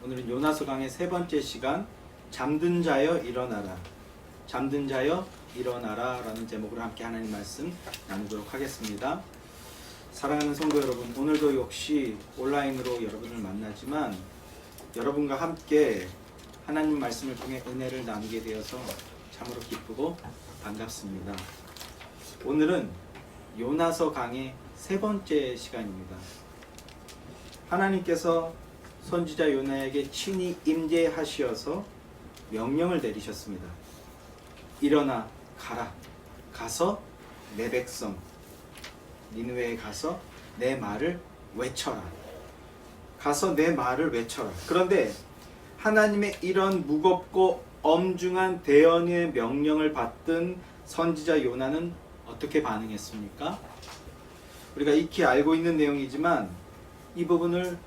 오늘은 요나서 강의 세 번째 시간, 잠든 자여 일어나라, 잠든 자여 일어나라 라는 제목으로 함께 하나님 말씀 나누도록 하겠습니다. 사랑하는 성도 여러분, 오늘도 역시 온라인으로 여러분을 만나지만 여러분과 함께 하나님 말씀을 통해 은혜를 나누게 되어서 참으로 기쁘고 반갑습니다. 오늘은 요나서 강의 세 번째 시간입니다. 하나님께서 선지자 요나에게 친히 임재하시어서 명령을 내리셨습니다. 일어나 가라. 가서 내 백성 니느웨에 가서 내 말을 외쳐라. 가서 내 말을 외쳐라. 그런데 하나님의 이런 무겁고 엄중한 대언의 명령을 받던 선지자 요나는 어떻게 반응했습니까? 우리가 익히 알고 있는 내용이지만 이 부분을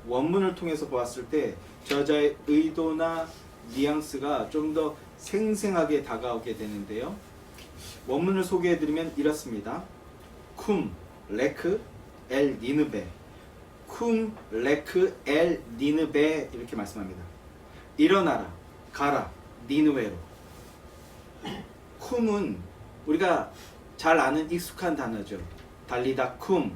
원문을 통해서 보았을 때 저자의 의도나 뉘앙스가 좀 더 생생하게 다가오게 되는데요. 원문을 소개해드리면 이렇습니다. 쿰 레크 엘 니느베, 쿰 레크 엘 니느베, 이렇게 말씀합니다. 일어나라, 가라, 니느웨로. 쿰은 우리가 잘 아는 익숙한 단어죠. 달리다 쿰,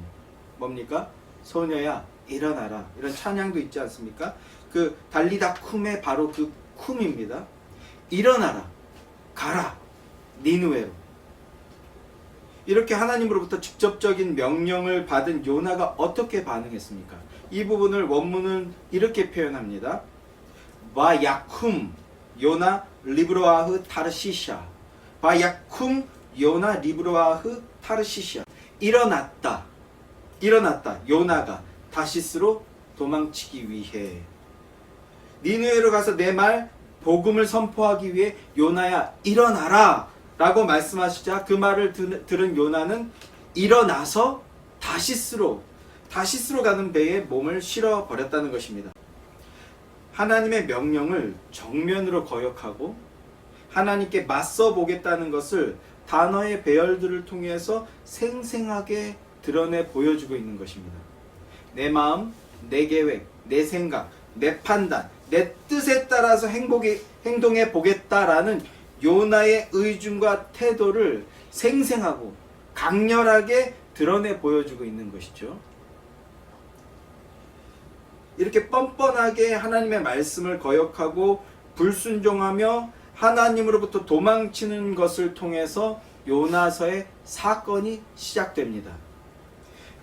뭡니까? 소녀야 일어나라, 이런 찬양도 있지 않습니까? 그 달리다 쿰의 바로 그 쿰입니다. 일어나라, 가라, 니느웨로. 이렇게 하나님으로부터 직접적인 명령을 받은 요나가 어떻게 반응했습니까? 이 부분을 원문은 이렇게 표현합니다. 바야쿰 요나 리브로아흐 타르시샤, 바야쿰 요나 리브로아흐 타르시샤. 일어났다, 일어났다. 요나가 다시스로 도망치기 위해, 니느웨로 가서 내 말 복음을 선포하기 위해 요나야 일어나라 라고 말씀하시자 그 말을 들은 요나는 일어나서 다시스로 가는 배에 몸을 실어 버렸다는 것입니다. 하나님의 명령을 정면으로 거역하고 하나님께 맞서 보겠다는 것을 단어의 배열들을 통해서 생생하게 드러내 보여주고 있는 것입니다. 내 마음, 내 계획, 내 생각, 내 판단, 내 뜻에 따라서 행동해 보겠다라는 요나의 의중과 태도를 생생하고 강렬하게 드러내 보여주고 있는 것이죠. 이렇게 뻔뻔하게 하나님의 말씀을 거역하고 불순종하며 하나님으로부터 도망치는 것을 통해서 요나서의 사건이 시작됩니다.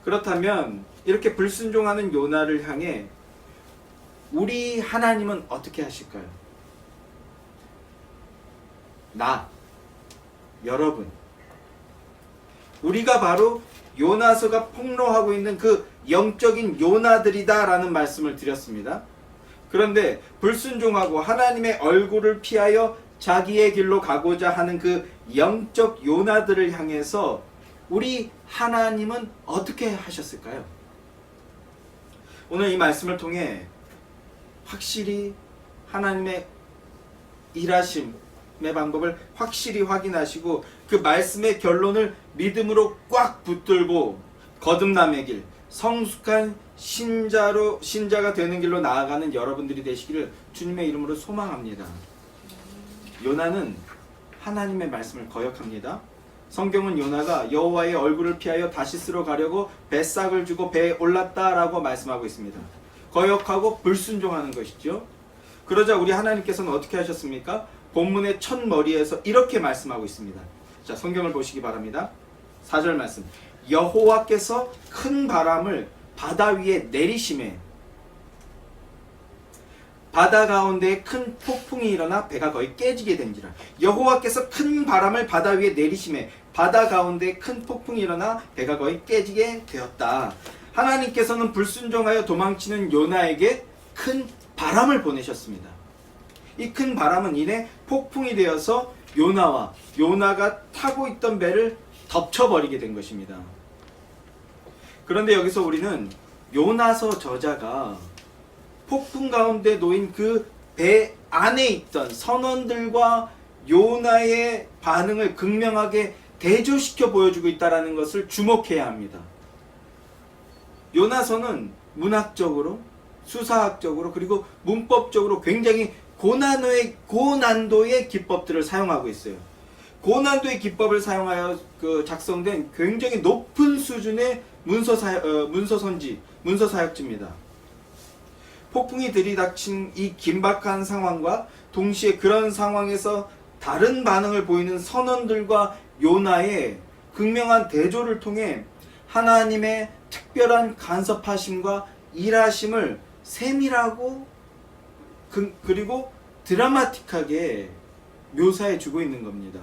그렇다면 이렇게 불순종하는 요나를 향해 우리 하나님은 어떻게 하실까요? 여러분, 우리가 바로 요나서가 폭로하고 있는 그 영적인 요나들이다 라는 말씀을 드렸습니다. 그런데 불순종하고 하나님의 얼굴을 피하여 자기의 길로 가고자 하는 그 영적 요나들을 향해서 우리 하나님은 어떻게 하셨을까요? 오늘 이 말씀을 통해 확실히 하나님의 일하심의 방법을 확실히 확인하시고 그 말씀의 결론을 믿음으로 꽉 붙들고 거듭남의 길, 성숙한 신자가 되는 길로 나아가는 여러분들이 되시기를 주님의 이름으로 소망합니다. 요나는 하나님의 말씀을 거역합니다. 성경은 요나가 여호와의 얼굴을 피하여 다시스로 가려고 뱃삭을 주고 배에 올랐다라고 말씀하고 있습니다. 거역하고 불순종하는 것이죠. 그러자 우리 하나님께서는 어떻게 하셨습니까? 본문의 첫 머리에서 이렇게 말씀하고 있습니다. 자, 성경을 보시기 바랍니다. 4절 말씀. 여호와께서 큰 바람을 바다 위에 내리심에 바다 가운데에 큰 폭풍이 일어나 배가 거의 깨지게 된지라. 여호와께서 큰 바람을 바다 위에 내리심에 바다 가운데에 큰 폭풍이 일어나 배가 거의 깨지게 되었다. 하나님께서는 불순종하여 도망치는 요나에게 큰 바람을 보내셨습니다. 이 큰 바람은 이내 폭풍이 되어서 요나가 타고 있던 배를 덮쳐버리게 된 것입니다. 그런데 여기서 우리는 요나서 저자가 폭풍 가운데 놓인 그 배 안에 있던 선원들과 요나의 반응을 극명하게 대조시켜 보여주고 있다는 것을 주목해야 합니다. 요나서는 문학적으로 수사학적으로 그리고 문법적으로 굉장히 고난도의 기법들을 사용하고 있어요. 고난도의 기법을 사용하여 작성된 굉장히 높은 수준의 문서 사역지입니다. 폭풍이 들이닥친 이 긴박한 상황과 동시에 그런 상황에서 다른 반응을 보이는 선원들과 요나의 극명한 대조를 통해 하나님의 특별한 간섭하심과 일하심을 세밀하고 그리고 드라마틱하게 묘사해 주고 있는 겁니다.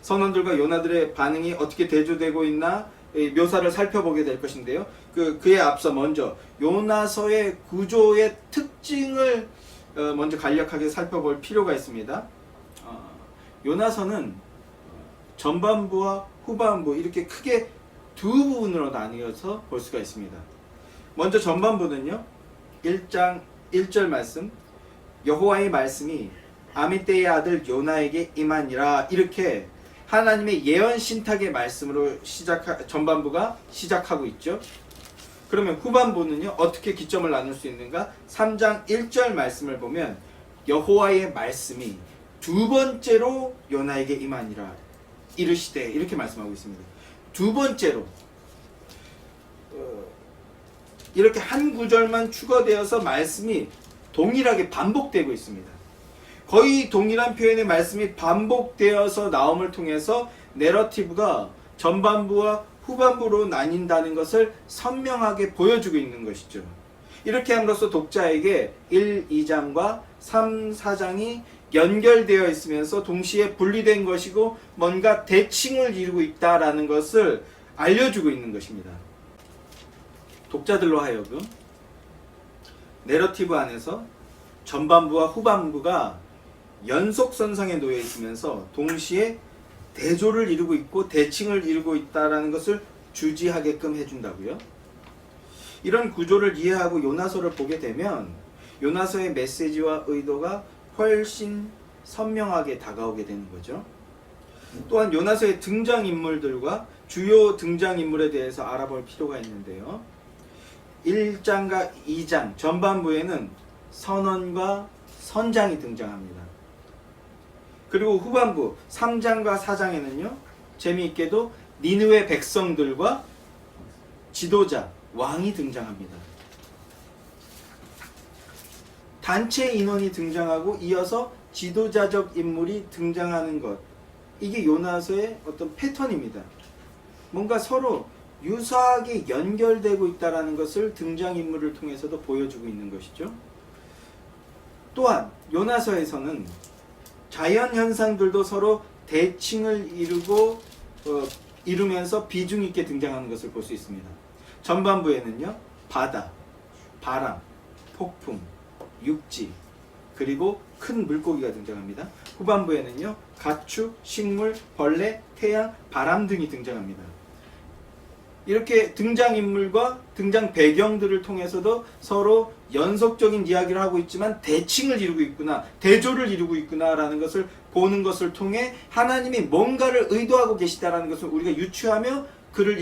선원들과 요나들의 반응이 어떻게 대조되고 있나 묘사를 살펴보게 될 것인데요. 그에 앞서 먼저 요나서의 구조의 특징을 먼저 간략하게 살펴볼 필요가 있습니다. 요나서는 전반부와 후반부 이렇게 크게 두 부분으로 나뉘어서 볼 수가 있습니다. 먼저 전반부는요. 1장 1절 말씀, 여호와의 말씀이 아미떼의 아들 요나에게 임하니라, 이렇게 하나님의 예언 신탁의 말씀으로 전반부가 시작하고 있죠. 그러면 후반부는요, 어떻게 기점을 나눌 수 있는가? 3장 1절 말씀을 보면 여호와의 말씀이 두 번째로 요나에게 임하니라 이르시되, 이렇게 말씀하고 있습니다. 두 번째로 이렇게 한 구절만 추가되어서 말씀이 동일하게 반복되고 있습니다. 거의 동일한 표현의 말씀이 반복되어서 나옴을 통해서 내러티브가 전반부와 후반부로 나뉜다는 것을 선명하게 보여주고 있는 것이죠. 이렇게 함으로써 독자에게 1, 2장과 3, 4장이 연결되어 있으면서 동시에 분리된 것이고 뭔가 대칭을 이루고 있다라는 것을 알려주고 있는 것입니다. 독자들로 하여금 내러티브 안에서 전반부와 후반부가 연속선상에 놓여 있으면서 동시에 대조를 이루고 있고 대칭을 이루고 있다는 것을 주지하게끔 해준다고요. 이런 구조를 이해하고 요나서를 보게 되면 요나서의 메시지와 의도가 훨씬 선명하게 다가오게 되는 거죠. 또한 요나서의 등장인물들과 주요 등장인물에 대해서 알아볼 필요가 있는데요. 1장과 2장 전반부에는 선원과 선장이 등장합니다. 그리고 후반부 3장과 4장에는요, 재미있게도 니느웨 백성들과 지도자, 왕이 등장합니다. 단체 인원이 등장하고 이어서 지도자적 인물이 등장하는 것, 이게 요나서의 어떤 패턴입니다. 뭔가 서로 유사하게 연결되고 있다는 것을 등장인물을 통해서도 보여주고 있는 것이죠. 또한 요나서에서는 자연현상들도 서로 대칭을 이루면서 비중 있게 등장하는 것을 볼 수 있습니다. 전반부에는요, 바다, 바람, 폭풍, 육지, 그리고 큰 물고기가 등장합니다. 후반부에는요, 가축, 식물, 벌레, 태양, 바람 등이 등장합니다. 이렇게 등장인물과 등장 배경들을 통해서도 서로 연속적인 이야기를 하고 있지만 대칭을 이루고 있구나, 대조를 이루고 있구나라는 것을 보는 것을 통해 하나님이 뭔가를 의도하고 계시다라는 것을 우리가 유추하며 글을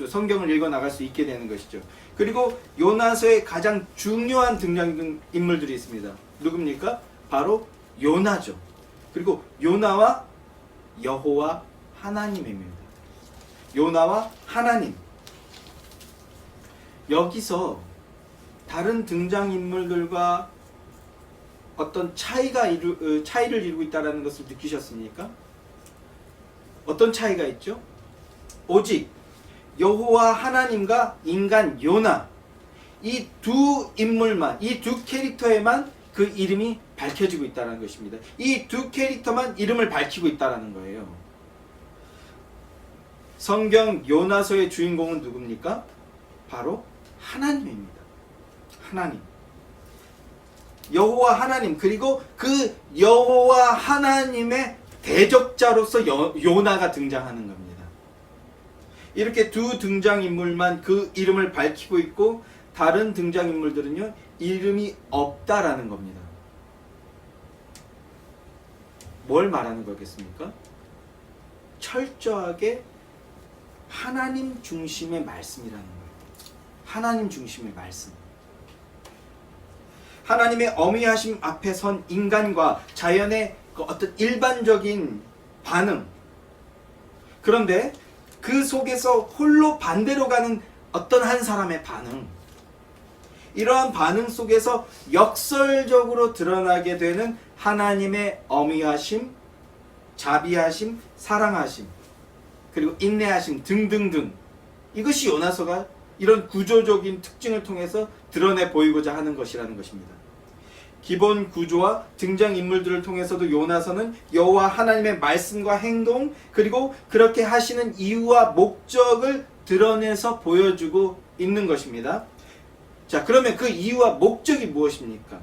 성경을 읽어 나갈 수 있게 되는 것이죠. 그리고 요나서의 가장 중요한 등장인물들이 있습니다. 누굽니까? 바로 요나죠. 그리고 요나와 여호와 하나님입니다. 요나와 하나님. 여기서 다른 등장인물들과 어떤 차이를 이루고 있다는 것을 느끼셨습니까? 어떤 차이가 있죠? 오직 여호와 하나님과 인간 요나, 이 두 인물만, 이 두 캐릭터에만 그 이름이 밝혀지고 있다는 것입니다. 이 두 캐릭터만 이름을 밝히고 있다는 거예요. 성경 요나서의 주인공은 누굽니까? 바로 하나님입니다. 하나님. 여호와 하나님, 그리고 그 여호와 하나님의 대적자로서 요나가 등장하는 겁니다. 이렇게 두 등장인물만 그 이름을 밝히고 있고 다른 등장인물들은요, 이름이 없다라는 겁니다. 뭘 말하는 거겠습니까? 철저하게 하나님 중심의 말씀이라는 거예요. 하나님 중심의 말씀. 하나님의 어미하심 앞에 선 인간과 자연의 그 어떤 일반적인 반응. 그런데 그 속에서 홀로 반대로 가는 어떤 한 사람의 반응. 이러한 반응 속에서 역설적으로 드러나게 되는 하나님의 어미하심, 자비하심, 사랑하심, 그리고 인내하심 등등등. 이것이 요나서가 이런 구조적인 특징을 통해서 드러내 보이고자 하는 것이라는 것입니다. 기본 구조와 등장인물들을 통해서도 요나서는 여호와 하나님의 말씀과 행동, 그리고 그렇게 하시는 이유와 목적을 드러내서 보여주고 있는 것입니다. 자, 그러면 그 이유와 목적이 무엇입니까?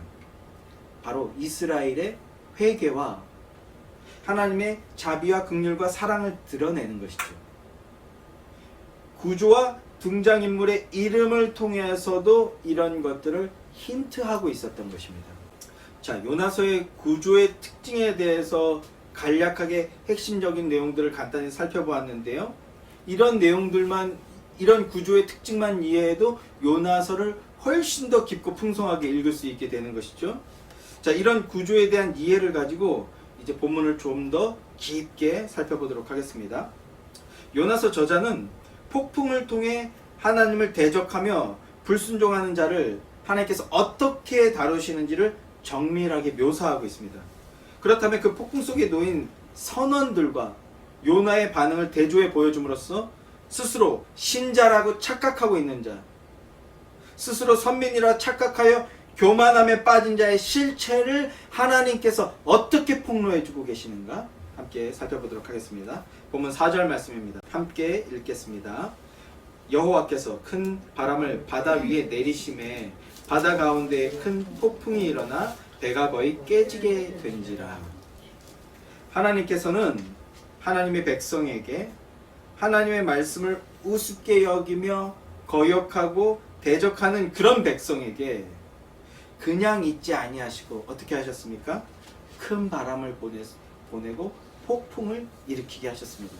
바로 이스라엘의 회개와 하나님의 자비와 긍휼과 사랑을 드러내는 것이죠. 구조와 등장인물의 이름을 통해서도 이런 것들을 힌트하고 있었던 것입니다. 자, 요나서의 구조의 특징에 대해서 간략하게 핵심적인 내용들을 간단히 살펴보았는데요. 이런 내용들만, 이런 구조의 특징만 이해해도 요나서를 훨씬 더 깊고 풍성하게 읽을 수 있게 되는 것이죠. 자, 이런 구조에 대한 이해를 가지고 이제 본문을 좀 더 깊게 살펴보도록 하겠습니다. 요나서 저자는 폭풍을 통해 하나님을 대적하며 불순종하는 자를 하나님께서 어떻게 다루시는지를 정밀하게 묘사하고 있습니다. 그렇다면 그 폭풍 속에 놓인 선원들과 요나의 반응을 대조해 보여줌으로써 스스로 신자라고 착각하고 있는 자, 스스로 선민이라 착각하여 교만함에 빠진 자의 실체를 하나님께서 어떻게 폭로해주고 계시는가 함께 살펴보도록 하겠습니다. 본문 4절 말씀입니다. 함께 읽겠습니다. 여호와께서 큰 바람을 바다 위에 내리심에 바다 가운데에 큰 폭풍이 일어나 배가 거의 깨지게 된지라. 하나님께서는 하나님의 백성에게 하나님의 말씀을 우습게 여기며 거역하고 대적하는 그런 백성에게 그냥 있지 아니하시고 어떻게 하셨습니까? 큰 바람을 보내고 폭풍을 일으키게 하셨습니다.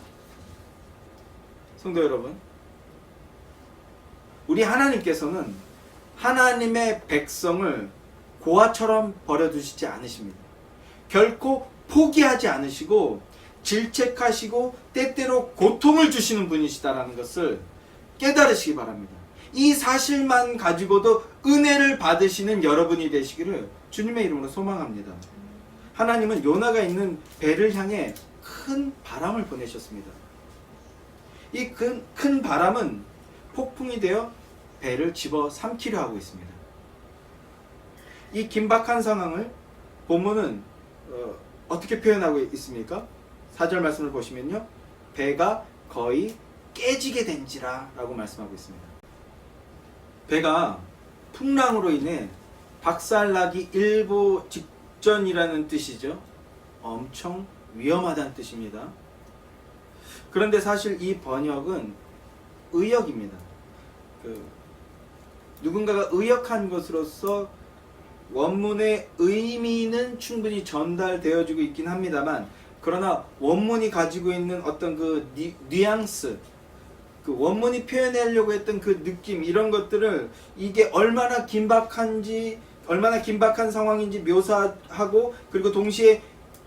성도 여러분, 우리 하나님께서는 하나님의 백성을 고아처럼 버려두시지 않으십니다. 결코 포기하지 않으시고 질책하시고 때때로 고통을 주시는 분이시다라는 것을 깨달으시기 바랍니다. 이 사실만 가지고도 은혜를 받으시는 여러분이 되시기를 주님의 이름으로 소망합니다. 하나님은 요나가 있는 배를 향해 큰 바람을 보내셨습니다. 이 큰 바람은 폭풍이 되어 배를 집어 삼키려 하고 있습니다. 이 긴박한 상황을 본문은 어떻게 표현하고 있습니까? 4절 말씀을 보시면요, 배가 거의 깨지게 된지라 라고 말씀하고 있습니다. 배가 풍랑으로 인해 박살나기 일보 직전이라는 뜻이죠. 엄청 위험하다는 뜻입니다. 그런데 사실 이 번역은 의역입니다. 누군가가 의역한 것으로서 원문의 의미는 충분히 전달되어지고 있긴 합니다만, 그러나 원문이 가지고 있는 어떤 그 뉘앙스, 그 원문이 표현하려고 했던 그 느낌, 이런 것들을 이게 얼마나 긴박한 상황인지 묘사하고, 그리고 동시에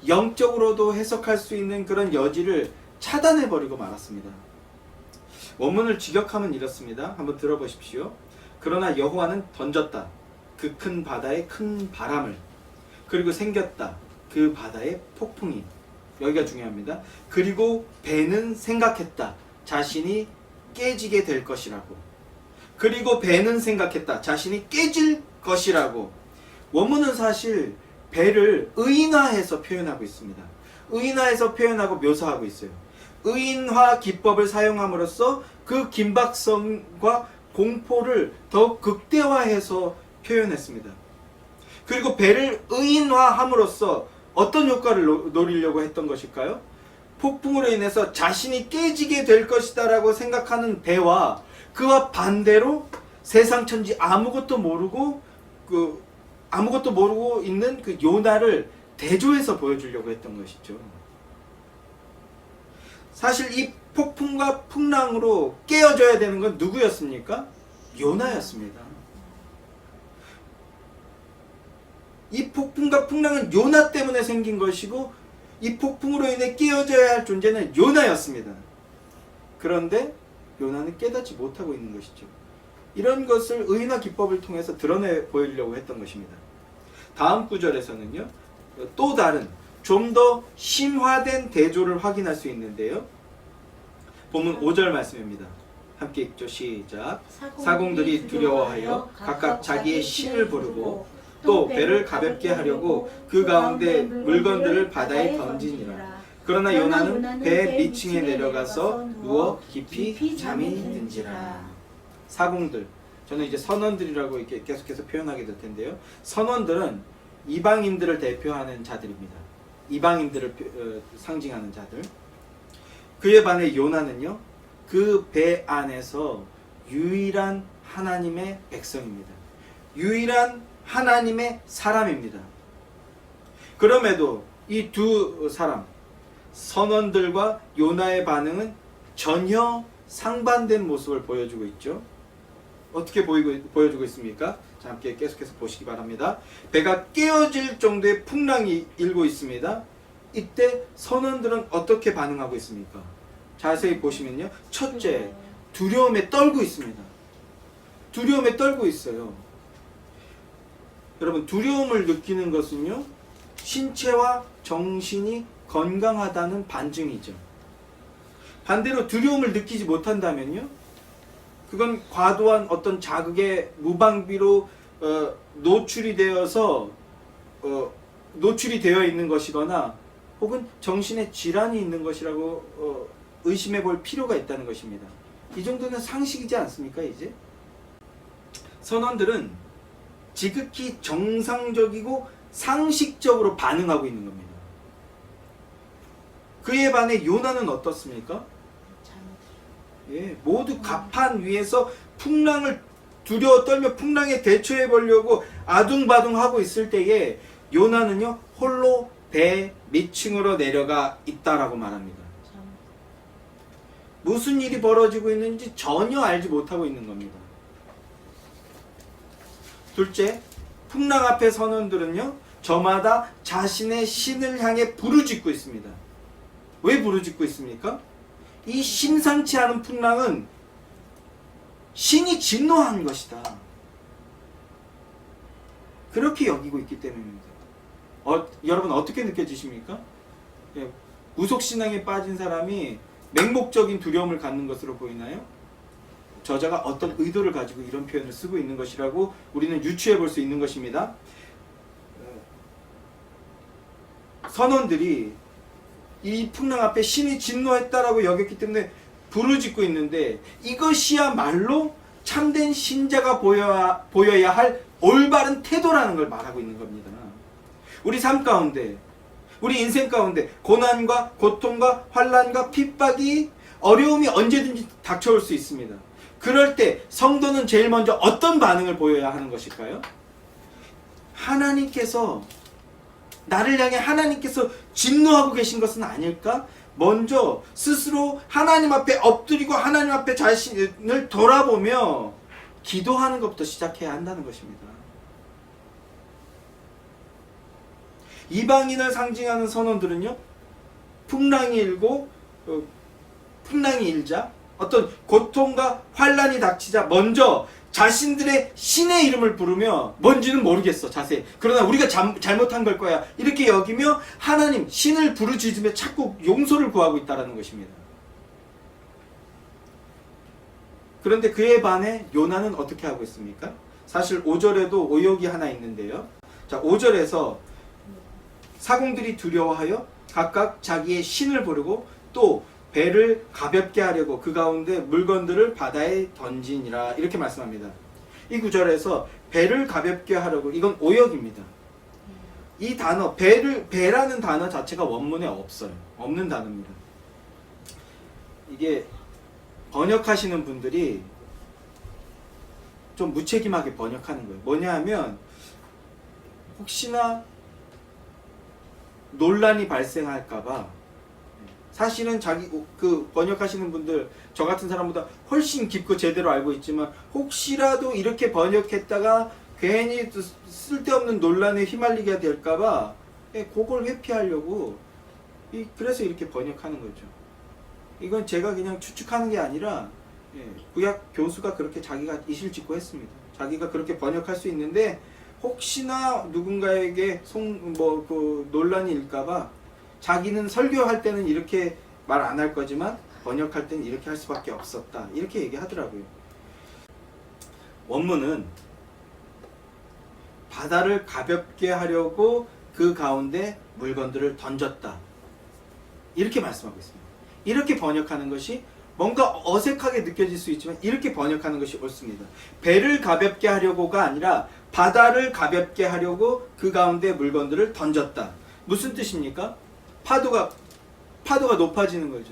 영적으로도 해석할 수 있는 그런 여지를 차단해버리고 말았습니다. 원문을 직역하면 이렇습니다. 한번 들어보십시오. 그러나 여호와는 던졌다, 그 큰 바다에 큰 바람을, 그리고 생겼다, 그 바다에 폭풍이. 여기가 중요합니다. 그리고 배는 생각했다, 자신이 깨지게 될 것이라고. 그리고 배는 생각했다, 자신이 깨질 것이라고. 원문은 사실 배를 의인화해서 표현하고 있습니다. 의인화해서 표현하고 묘사하고 있어요. 의인화 기법을 사용함으로써 그 긴박성과 공포를 더 극대화해서 표현했습니다. 그리고 배를 의인화함으로써 어떤 효과를 노리려고 했던 것일까요? 폭풍으로 인해서 자신이 깨지게 될 것이다 라고 생각하는 배와 그와 반대로 세상 천지 아무것도 모르고 있는 그 요나를 대조해서 보여주려고 했던 것이죠. 사실 이 폭풍과 풍랑으로 깨어져야 되는 건 누구였습니까? 요나였습니다. 이 폭풍과 풍랑은 요나 때문에 생긴 것이고 이 폭풍으로 인해 깨어져야 할 존재는 요나였습니다. 그런데 요나는 깨닫지 못하고 있는 것이죠. 이런 것을 의인화 기법을 통해서 드러내 보이려고 했던 것입니다. 다음 구절에서는요, 또 다른 좀 더 심화된 대조를 확인할 수 있는데요. 본문 5절 말씀입니다. 함께 읽죠. 시작. 사공들이 두려워하여 각각 자기의 신을 부르고 또 배를 가볍게 하려고 그 가운데 물건들을 바다에 던지니라. 그러나 요나는 배 밑층에 내려가서 누워 깊이 잠이 든지라. 사공들, 저는 이제 선원들이라고 이렇게 계속해서 표현하게 될 텐데요. 선원들은 이방인들을 대표하는 자들입니다. 이방인들을 상징하는 자들. 그에 반해 요나는요, 그 배 안에서 유일한 하나님의 백성입니다. 유일한 하나님의 사람입니다. 그럼에도 이 두 사람, 선원들과 요나의 반응은 전혀 상반된 모습을 보여주고 있죠. 어떻게 보여주고 있습니까? 자, 함께 계속해서 보시기 바랍니다. 배가 깨어질 정도의 풍랑이 일고 있습니다. 이때 선원들은 어떻게 반응하고 있습니까? 자세히 보시면요. 첫째, 두려움에 떨고 있습니다. 두려움에 떨고 있어요. 여러분, 두려움을 느끼는 것은요, 신체와 정신이 건강하다는 반증이죠. 반대로 두려움을 느끼지 못한다면요, 그건 과도한 어떤 자극의 무방비로 노출이 되어서 노출이 되어 있는 것이거나 혹은 정신에 질환이 있는 것이라고 의심해 볼 필요가 있다는 것입니다. 이 정도는 상식이지 않습니까? 이제 선원들은 지극히 정상적이고 상식적으로 반응하고 있는 겁니다. 그에 반해 요나는 어떻습니까? 예, 모두 갑판 위에서 풍랑을 두려워 떨며 풍랑에 대처해 보려고 아둥바둥하고 있을 때에 요나는요, 홀로 배 밑층으로 내려가 있다라고 말합니다. 무슨 일이 벌어지고 있는지 전혀 알지 못하고 있는 겁니다. 둘째, 풍랑 앞에 선원들은요, 저마다 자신의 신을 향해 부르짖고 있습니다. 왜 부르짖고 있습니까? 이 심상치 않은 풍랑은 신이 진노한 것이다. 그렇게 여기고 있기 때문입니다. 여러분 어떻게 느껴지십니까? 예, 무속신앙에 빠진 사람이 맹목적인 두려움을 갖는 것으로 보이나요? 저자가 어떤 의도를 가지고 이런 표현을 쓰고 있는 것이라고 우리는 유추해 볼 수 있는 것입니다. 선원들이 이 풍랑 앞에 신이 진노했다라고 여겼기 때문에 부르짖고 있는데, 이것이야말로 참된 신자가 보여야 할 올바른 태도라는 걸 말하고 있는 겁니다. 우리 삶 가운데, 우리 인생 가운데 고난과 고통과 환난과 핍박이, 어려움이 언제든지 닥쳐올 수 있습니다. 그럴 때 성도는 제일 먼저 어떤 반응을 보여야 하는 것일까요? 하나님께서, 나를 향해 하나님께서 진노하고 계신 것은 아닐까? 먼저 스스로 하나님 앞에 엎드리고 하나님 앞에 자신을 돌아보며 기도하는 것부터 시작해야 한다는 것입니다. 이방인을 상징하는 선원들은요, 풍랑이 일고 풍랑이 일자, 어떤 고통과 환난이 닥치자 먼저 자신들의 신의 이름을 부르며, 뭔지는 모르겠어 자세히, 그러나 우리가 잘못한 걸 거야 이렇게 여기며 하나님, 신을 부르짖으며 자꾸 용서를 구하고 있다는 것입니다. 그런데 그에 반해 요나는 어떻게 하고 있습니까? 사실 5절에도 오역이 하나 있는데요. 자, 5절에서 사공들이 두려워하여 각각 자기의 신을 부르고 또 배를 가볍게 하려고 그 가운데 물건들을 바다에 던지니라, 이렇게 말씀합니다. 이 구절에서 배를 가볍게 하려고, 이건 오역입니다. 이 단어, 배라는 단어 자체가 원문에 없어요. 없는 단어입니다. 이게 번역하시는 분들이 좀 무책임하게 번역하는 거예요. 뭐냐 하면, 혹시나 논란이 발생할까봐, 사실은 그 번역하시는 분들, 저 같은 사람보다 훨씬 깊고 제대로 알고 있지만, 혹시라도 이렇게 번역했다가 괜히 쓸데없는 논란에 휘말리게 될까봐 그걸 회피하려고 그래서 이렇게 번역하는 거죠. 이건 제가 그냥 추측하는 게 아니라 구약 교수가 그렇게 자기가 이실직고 했습니다. 자기가 그렇게 번역할 수 있는데 혹시나 누군가에게 논란이 일까봐 자기는 설교할 때는 이렇게 말 안 할 거지만 번역할 때는 이렇게 할 수밖에 없었다. 이렇게 얘기하더라고요. 원문은 바다를 가볍게 하려고 그 가운데 물건들을 던졌다. 이렇게 말씀하고 있습니다. 이렇게 번역하는 것이 뭔가 어색하게 느껴질 수 있지만 이렇게 번역하는 것이 옳습니다. 배를 가볍게 하려고가 아니라 바다를 가볍게 하려고 그 가운데 물건들을 던졌다. 무슨 뜻입니까? 파도가 높아지는 거죠.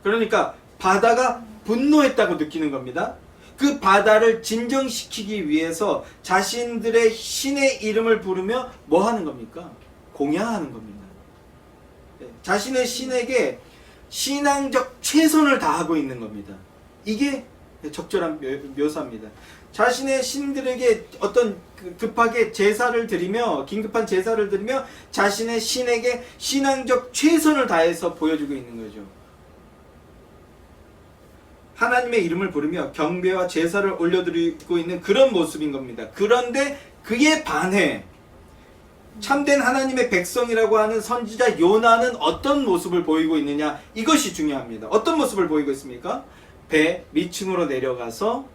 그러니까 바다가 분노했다고 느끼는 겁니다. 그 바다를 진정시키기 위해서 자신들의 신의 이름을 부르며 뭐 하는 겁니까? 공양하는 겁니다. 자신의 신에게 신앙적 최선을 다하고 있는 겁니다. 이게 적절한 묘사입니다. 자신의 신들에게 어떤 급하게 제사를 드리며 긴급한 제사를 드리며 자신의 신에게 신앙적 최선을 다해서 보여주고 있는 거죠. 하나님의 이름을 부르며 경배와 제사를 올려드리고 있는 그런 모습인 겁니다. 그런데 그에 반해 참된 하나님의 백성이라고 하는 선지자 요나는 어떤 모습을 보이고 있느냐, 이것이 중요합니다. 어떤 모습을 보이고 있습니까? 배 밑층으로 내려가서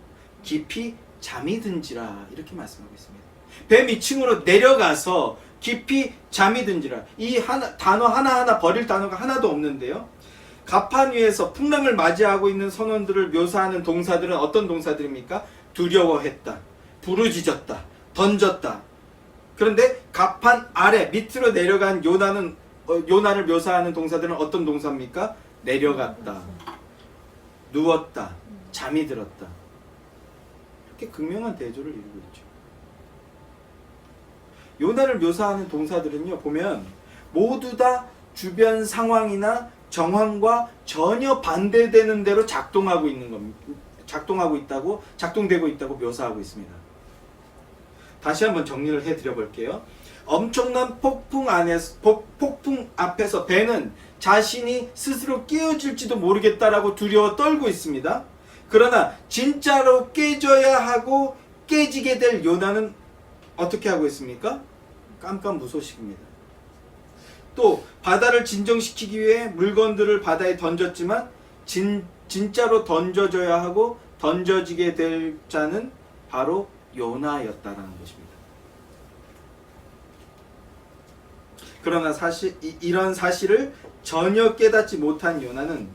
깊이 잠이 든지라, 이렇게 말씀하고 있습니다. 배 밑층으로 내려가서 깊이 잠이 든지라. 이 단어 하나하나 버릴 단어가 하나도 없는데요. 갑판 위에서 풍랑을 맞이하고 있는 선원들을 묘사하는 동사들은 어떤 동사들입니까? 두려워했다, 부르짖었다, 던졌다. 그런데 갑판 아래 밑으로 내려간 요나를 묘사하는 동사들은 어떤 동사입니까? 내려갔다, 누웠다, 잠이 들었다. 이렇게 극명한 대조를 이루고 있죠. 요나를 묘사하는 동사들은요, 보면 모두 다 주변 상황이나 정황과 전혀 반대되는 대로 작동하고 있다고 묘사하고 있습니다. 다시 한번 정리를 해드려 볼게요. 엄청난 폭풍 앞에서 배는 자신이 스스로 깨어질지도 모르겠다라고 두려워 떨고 있습니다. 그러나 진짜로 깨져야 하고 깨지게 될 요나는 어떻게 하고 있습니까? 깜깜무소식입니다. 또 바다를 진정시키기 위해 물건들을 바다에 던졌지만 진짜로 던져져야 하고 던져지게 될 자는 바로 요나였다라는 것입니다. 그러나 이런 사실을 전혀 깨닫지 못한 요나는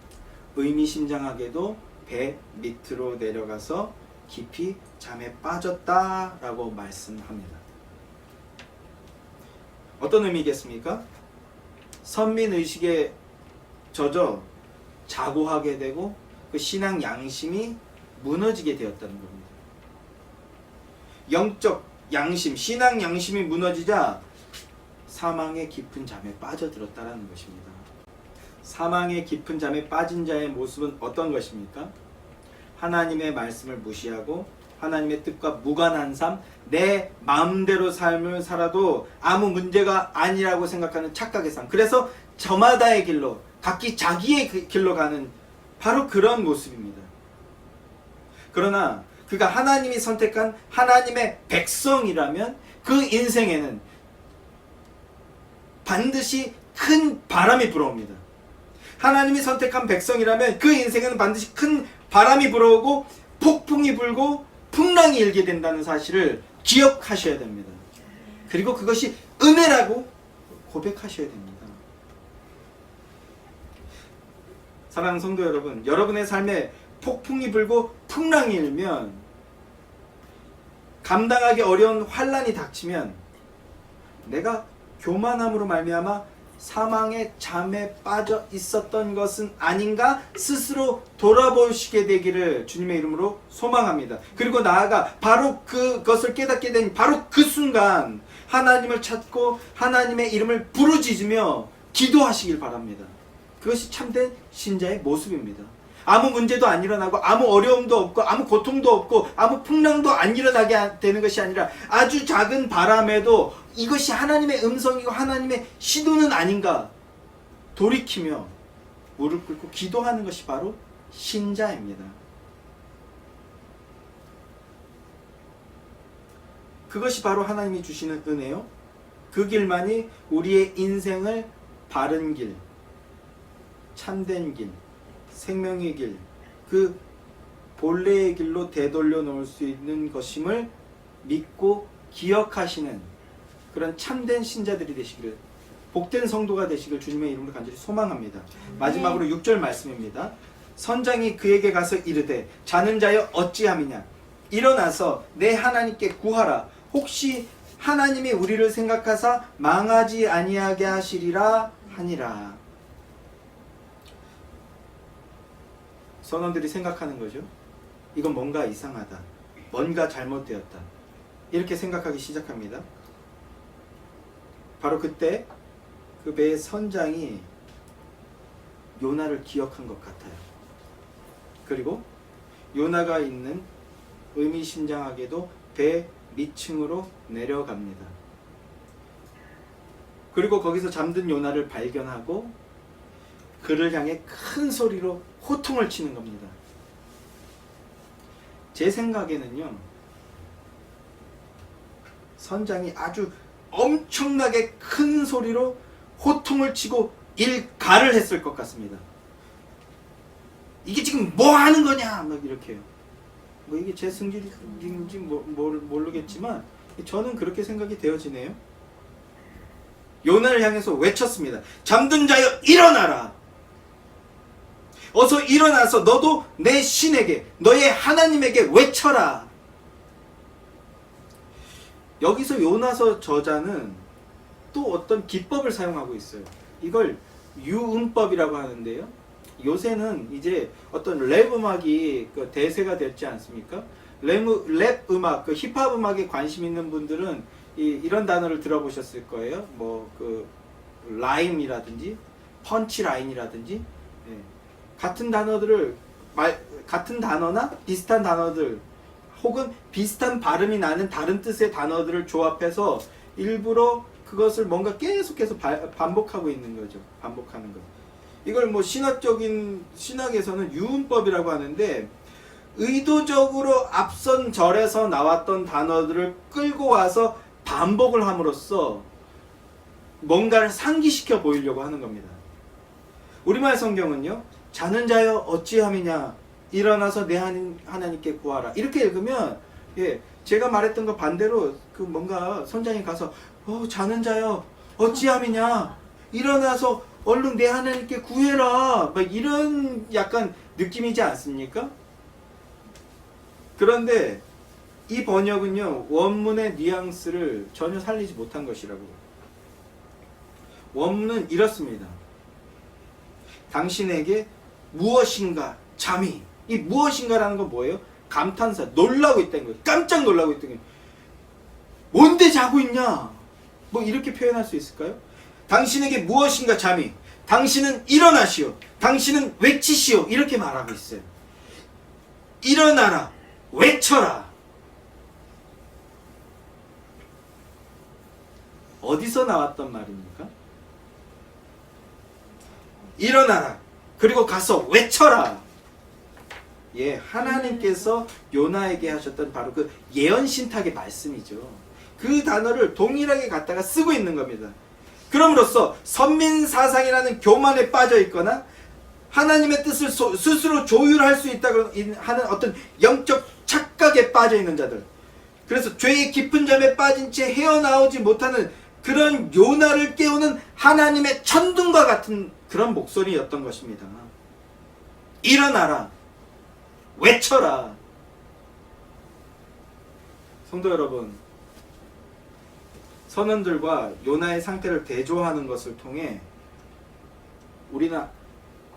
의미심장하게도 배 밑으로 내려가서 깊이 잠에 빠졌다라고 말씀합니다. 어떤 의미겠습니까? 선민의식에 젖어 자고 하게 되고 그 신앙 양심이 무너지게 되었다는 겁니다. 영적 양심, 신앙 양심이 무너지자 사망의 깊은 잠에 빠져들었다는 것입니다. 사망의 깊은 잠에 빠진 자의 모습은 어떤 것입니까? 하나님의 말씀을 무시하고 하나님의 뜻과 무관한 삶, 내 마음대로 삶을 살아도 아무 문제가 아니라고 생각하는 착각의 삶. 그래서 저마다의 길로, 각기 자기의 길로 가는 바로 그런 모습입니다. 그러나 그가 하나님이 선택한 하나님의 백성이라면 그 인생에는 반드시 큰 바람이 불어옵니다. 하나님이 선택한 백성이라면 그 인생에는 반드시 큰 바람이 불어오고 폭풍이 불고 풍랑이 일게 된다는 사실을 기억하셔야 됩니다. 그리고 그것이 은혜라고 고백하셔야 됩니다. 사랑하는 성도 여러분, 여러분의 삶에 폭풍이 불고 풍랑이 일면, 감당하기 어려운 환난이 닥치면 내가 교만함으로 말미암아 사망의 잠에 빠져 있었던 것은 아닌가 스스로 돌아보시게 되기를 주님의 이름으로 소망합니다. 그리고 나아가 바로 그것을 깨닫게 된 바로 그 순간 하나님을 찾고 하나님의 이름을 부르짖으며 기도하시길 바랍니다. 그것이 참된 신자의 모습입니다. 아무 문제도 안 일어나고 아무 어려움도 없고 아무 고통도 없고 아무 풍랑도 안 일어나게 되는 것이 아니라 아주 작은 바람에도 이것이 하나님의 음성이고 하나님의 시도는 아닌가 돌이키며 무릎 꿇고 기도하는 것이 바로 신자입니다. 그것이 바로 하나님이 주시는 은혜요. 그 길만이 우리의 인생을 바른 길, 참된 길, 생명의 길, 그 본래의 길로 되돌려 놓을 수 있는 것임을 믿고 기억하시는 그런 참된 신자들이 되시기를, 복된 성도가 되시길 주님의 이름으로 간절히 소망합니다. 마지막으로 6절 말씀입니다. 선장이 그에게 가서 이르되 자는 자여 어찌함이냐, 일어나서 내 하나님께 구하라. 혹시 하나님이 우리를 생각하사 망하지 아니하게 하시리라 하니라. 선원들이 생각하는 거죠. 이건 뭔가 이상하다, 뭔가 잘못되었다, 이렇게 생각하기 시작합니다. 바로 그때 그 배의 선장이 요나를 기억한 것 같아요. 그리고 요나가 있는 의미심장하게도 배 밑층으로 내려갑니다. 그리고 거기서 잠든 요나를 발견하고 그를 향해 큰 소리로 호통을 치는 겁니다. 제 생각에는요, 선장이 아주 엄청나게 큰 소리로 호통을 치고 일갈을 했을 것 같습니다. 이게 지금 뭐 하는 거냐 막 이렇게요. 뭐 이게 제 승질인지 모르겠지만 저는 그렇게 생각이 되어지네요. 요나를 향해서 외쳤습니다. 잠든 자여 일어나라. 어서 일어나서 너도 내 신에게, 너의 하나님에게 외쳐라. 여기서 요나서 저자는 또 어떤 기법을 사용하고 있어요. 이걸 유음법이라고 하는데요. 요새는 이제 어떤 랩 음악이 대세가 됐지 않습니까? 랩 음악, 힙합 음악에 관심 있는 분들은 이런 단어를 들어보셨을 거예요. 뭐 라임이라든지 펀치 라인이라든지, 예. 같은 단어나 비슷한 단어들 혹은 비슷한 발음이 나는 다른 뜻의 단어들을 조합해서 일부러 그것을 뭔가 계속해서 반복하고 있는 거죠. 반복하는 거. 이걸 뭐 신학에서는 유음법이라고 하는데, 의도적으로 앞선 절에서 나왔던 단어들을 끌고 와서 반복을 함으로써 뭔가를 상기시켜 보이려고 하는 겁니다. 우리말 성경은요, 자는 자여 어찌함이냐, 일어나서 내 하나님께 구하라, 이렇게 읽으면, 예, 제가 말했던 거 반대로 뭔가 선장이 가서 자는 자여 어찌함이냐, 일어나서 얼른 내 하나님께 구해라, 막 이런 약간 느낌이지 않습니까? 그런데 이 번역은요, 원문의 뉘앙스를 전혀 살리지 못한 것이라고. 원문은 이렇습니다. 당신에게 무엇인가 잠이, 이 무엇인가라는 건 뭐예요? 감탄사, 놀라고 있다는 거예요. 깜짝 놀라고 있다는 거예요. 뭔데 자고 있냐? 뭐 이렇게 표현할 수 있을까요? 당신에게 무엇인가 잠이, 당신은 일어나시오, 당신은 외치시오, 이렇게 말하고 있어요. 일어나라, 외쳐라. 어디서 나왔던 말입니까? 일어나라, 그리고 가서 외쳐라. 예, 하나님께서 요나에게 하셨던 바로 그 예언신탁의 말씀이죠. 그 단어를 동일하게 갖다가 쓰고 있는 겁니다. 그럼으로써 선민사상이라는 교만에 빠져 있거나 하나님의 뜻을 스스로 조율할 수 있다고 하는 어떤 영적 착각에 빠져 있는 자들, 그래서 죄의 깊은 잠에 빠진 채 헤어나오지 못하는 그런 요나를 깨우는 하나님의 천둥과 같은 그런 목소리였던 것입니다. 일어나라, 외쳐라. 성도 여러분, 선원들과 요나의 상태를 대조하는 것을 통해 우리는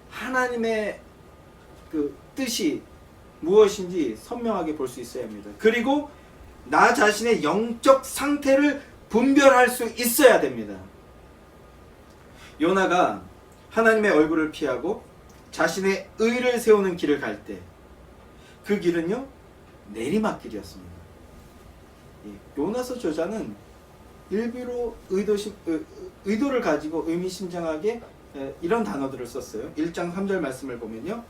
하나님의 그 뜻이 무엇인지 선명하게 볼 수 있어야 합니다. 그리고 나 자신의 영적 상태를 분별할 수 있어야 됩니다. 요나가 하나님의 얼굴을 피하고 자신의 의를 세우는 길을 갈 때 그 길은요 내리막길이었습니다. 요나서 저자는 일부러 의도를 가지고 의미심장하게 이런 단어들을 썼어요. 1장 3절 말씀을 보면요,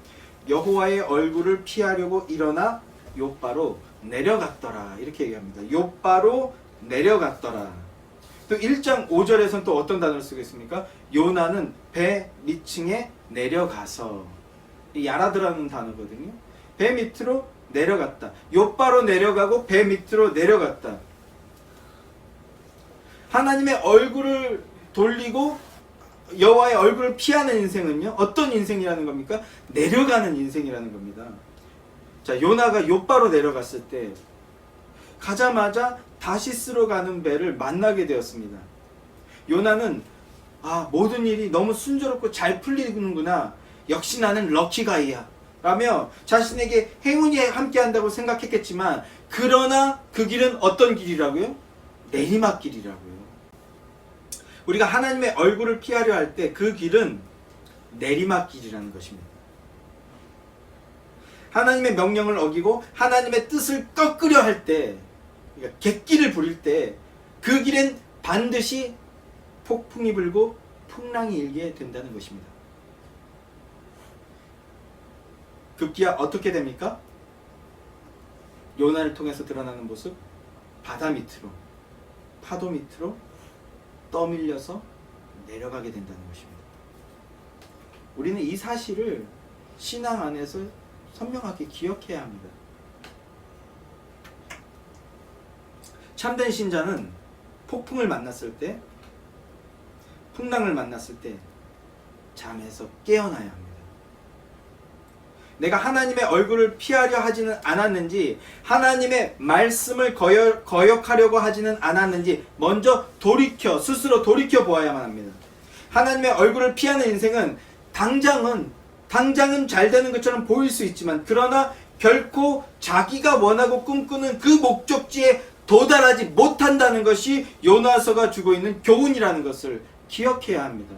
여호와의 얼굴을 피하려고 일어나 욥바로 내려갔더라 이렇게 얘기합니다. 욥바로 내려갔더라. 또 1장 5절에서는 또 어떤 단어를 쓰겠습니까? 요나는 배 밑층에 내려가서, 이 야라드라는 단어거든요. 배 밑으로 내려갔다. 욥바로 내려가고 배 밑으로 내려갔다. 하나님의 얼굴을 돌리고 여호와의 얼굴을 피하는 인생은요 어떤 인생이라는 겁니까? 내려가는 인생이라는 겁니다. 자, 요나가 욥바로 내려갔을 때 가자마자 다시스로 가는 배를 만나게 되었습니다. 요나는 모든 일이 너무 순조롭고 잘 풀리는구나, 역시 나는 럭키가이야 라며 자신에게 행운이 함께한다고 생각했겠지만, 그러나 그 길은 어떤 길이라고요? 내리막길이라고요. 우리가 하나님의 얼굴을 피하려 할 때 그 길은 내리막길이라는 것입니다. 하나님의 명령을 어기고 하나님의 뜻을 꺾으려 할 때, 그러니까 객기를 부릴 때 그 길엔 반드시 폭풍이 불고 풍랑이 일게 된다는 것입니다. 급기야 어떻게 됩니까? 요나를 통해서 드러나는 모습, 바다 밑으로, 파도 밑으로 떠밀려서 내려가게 된다는 것입니다. 우리는 이 사실을 신앙 안에서 선명하게 기억해야 합니다. 참된 신자는 폭풍을 만났을 때, 풍랑을 만났을 때 잠에서 깨어나야 합니다. 내가 하나님의 얼굴을 피하려 하지는 않았는지, 하나님의 말씀을 거역하려고 하지는 않았는지 먼저 스스로 돌이켜 보아야만 합니다. 하나님의 얼굴을 피하는 인생은 당장은 잘 되는 것처럼 보일 수 있지만, 그러나 결코 자기가 원하고 꿈꾸는 그 목적지에 도달하지 못한다는 것이 요나서가 주고 있는 교훈이라는 것을 기억해야 합니다.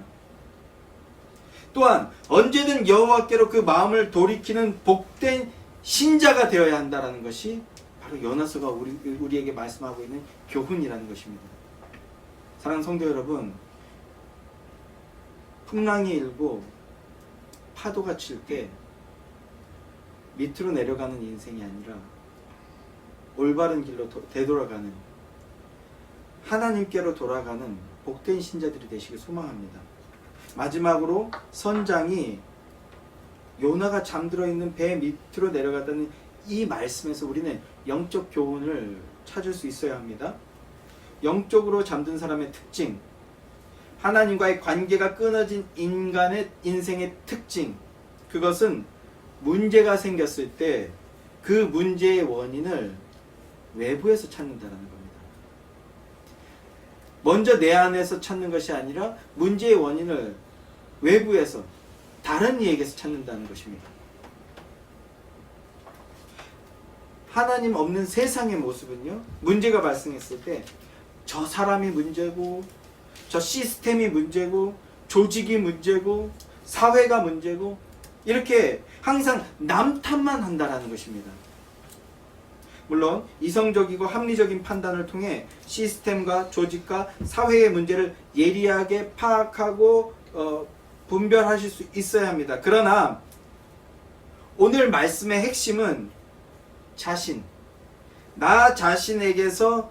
또한 언제든 여호와께로 그 마음을 돌이키는 복된 신자가 되어야 한다는 것이 바로 요나서가 우리에게 말씀하고 있는 교훈이라는 것입니다. 사랑하는 성도 여러분, 풍랑이 일고 파도가 칠 때 밑으로 내려가는 인생이 아니라 올바른 길로 되돌아가는, 하나님께로 돌아가는 복된 신자들이 되시길 소망합니다. 마지막으로 선장이 요나가 잠들어 있는 배 밑으로 내려가다는 이 말씀에서 우리는 영적 교훈을 찾을 수 있어야 합니다. 영적으로 잠든 사람의 특징, 하나님과의 관계가 끊어진 인간의 인생의 특징, 그것은 문제가 생겼을 때 그 문제의 원인을 외부에서 찾는다는 겁니다. 먼저 내 안에서 찾는 것이 아니라 문제의 원인을 외부에서, 다른 이에게서 찾는다는 것입니다. 하나님 없는 세상의 모습은요, 문제가 발생했을 때 저 사람이 문제고, 저 시스템이 문제고, 조직이 문제고, 사회가 문제고, 이렇게 항상 남 탓만 한다는 것입니다. 물론 이성적이고 합리적인 판단을 통해 시스템과 조직과 사회의 문제를 예리하게 파악하고 분별하실 수 있어야 합니다. 그러나 오늘 말씀의 핵심은 나 자신에게서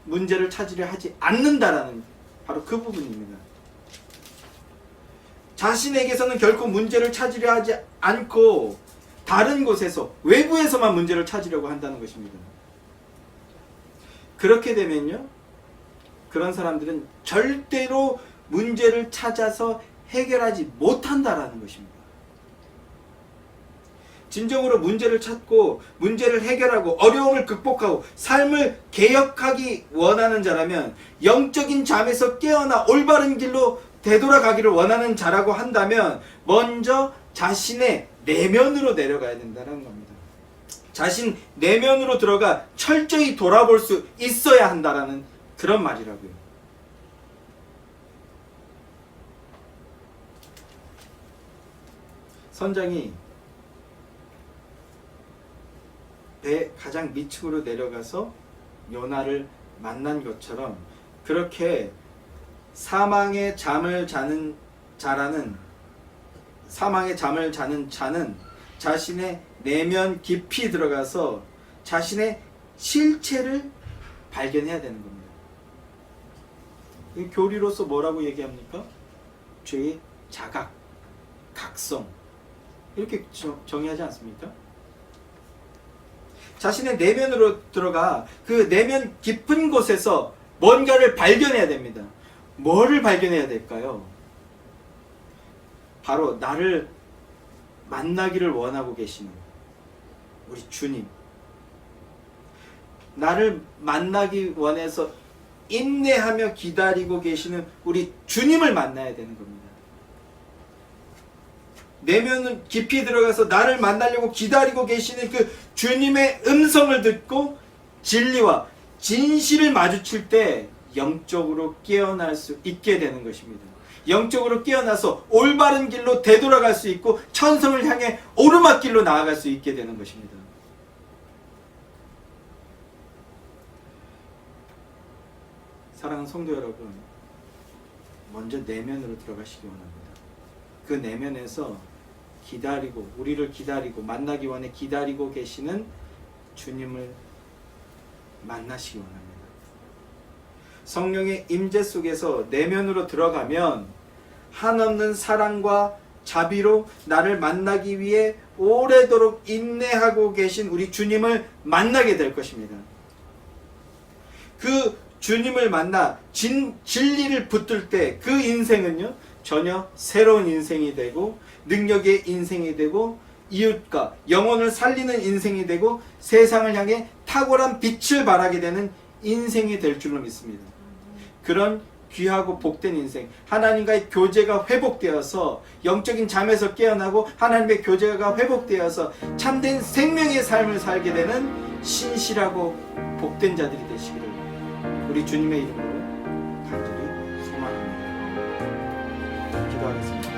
문제를 찾으려 하지 않는다라는, 바로 그 부분입니다. 자신에게서는 결코 문제를 찾으려 하지 않고 다른 곳에서, 외부에서만 문제를 찾으려고 한다는 것입니다. 그렇게 되면요, 그런 사람들은 절대로 문제를 찾아서 해결하지 못한다라는 것입니다. 진정으로 문제를 찾고 문제를 해결하고 어려움을 극복하고 삶을 개혁하기 원하는 자라면, 영적인 잠에서 깨어나 올바른 길로 되돌아가기를 원하는 자라고 한다면 먼저 자신의 내면으로 내려가야 된다는 겁니다. 자신 내면으로 들어가 철저히 돌아볼 수 있어야 한다라는 그런 말이라고요. 선장이 배 가장 밑층으로 내려가서 요나를 만난 것처럼 그렇게 사망의 잠을 자는 자는 자신의 내면 깊이 들어가서 자신의 실체를 발견해야 되는 겁니다. 이 교리로서 뭐라고 얘기합니까? 죄의 자각, 각성 이렇게 정의하지 않습니까? 자신의 내면으로 들어가 그 내면 깊은 곳에서 뭔가를 발견해야 됩니다. 뭐를 발견해야 될까요? 바로 나를 만나기를 원하고 계시는 우리 주님, 나를 만나기 원해서 인내하며 기다리고 계시는 우리 주님을 만나야 되는 겁니다. 내면은 깊이 들어가서 나를 만나려고 기다리고 계시는 그 주님의 음성을 듣고 진리와 진실을 마주칠 때 영적으로 깨어날 수 있게 되는 것입니다. 영적으로 깨어나서 올바른 길로 되돌아갈 수 있고 천성을 향해 오르막길로 나아갈 수 있게 되는 것입니다. 사랑하는 성도 여러분, 먼저 내면으로 들어가시기 원합니다. 그 내면에서 기다리고 우리를 기다리고 만나기 원해 기다리고 계시는 주님을 만나시기 원합니다. 성령의 임재 속에서 내면으로 들어가면 한없는 사랑과 자비로 나를 만나기 위해 오래도록 인내하고 계신 우리 주님을 만나게 될 것입니다. 그 주님을 만나 진리를 붙들 때 그 인생은요 전혀 새로운 인생이 되고 능력의 인생이 되고 이웃과 영혼을 살리는 인생이 되고 세상을 향해 탁월한 빛을 발하게 되는 인생이 될 줄로 믿습니다. 그런 귀하고 복된 인생, 하나님과의 교제가 회복되어서 영적인 잠에서 깨어나고 하나님의 교제가 회복되어서 참된 생명의 삶을 살게 되는 신실하고 복된 자들이 되시기를 우리 주님의 이름으로 간절히 소망합니다. 기도하겠습니다.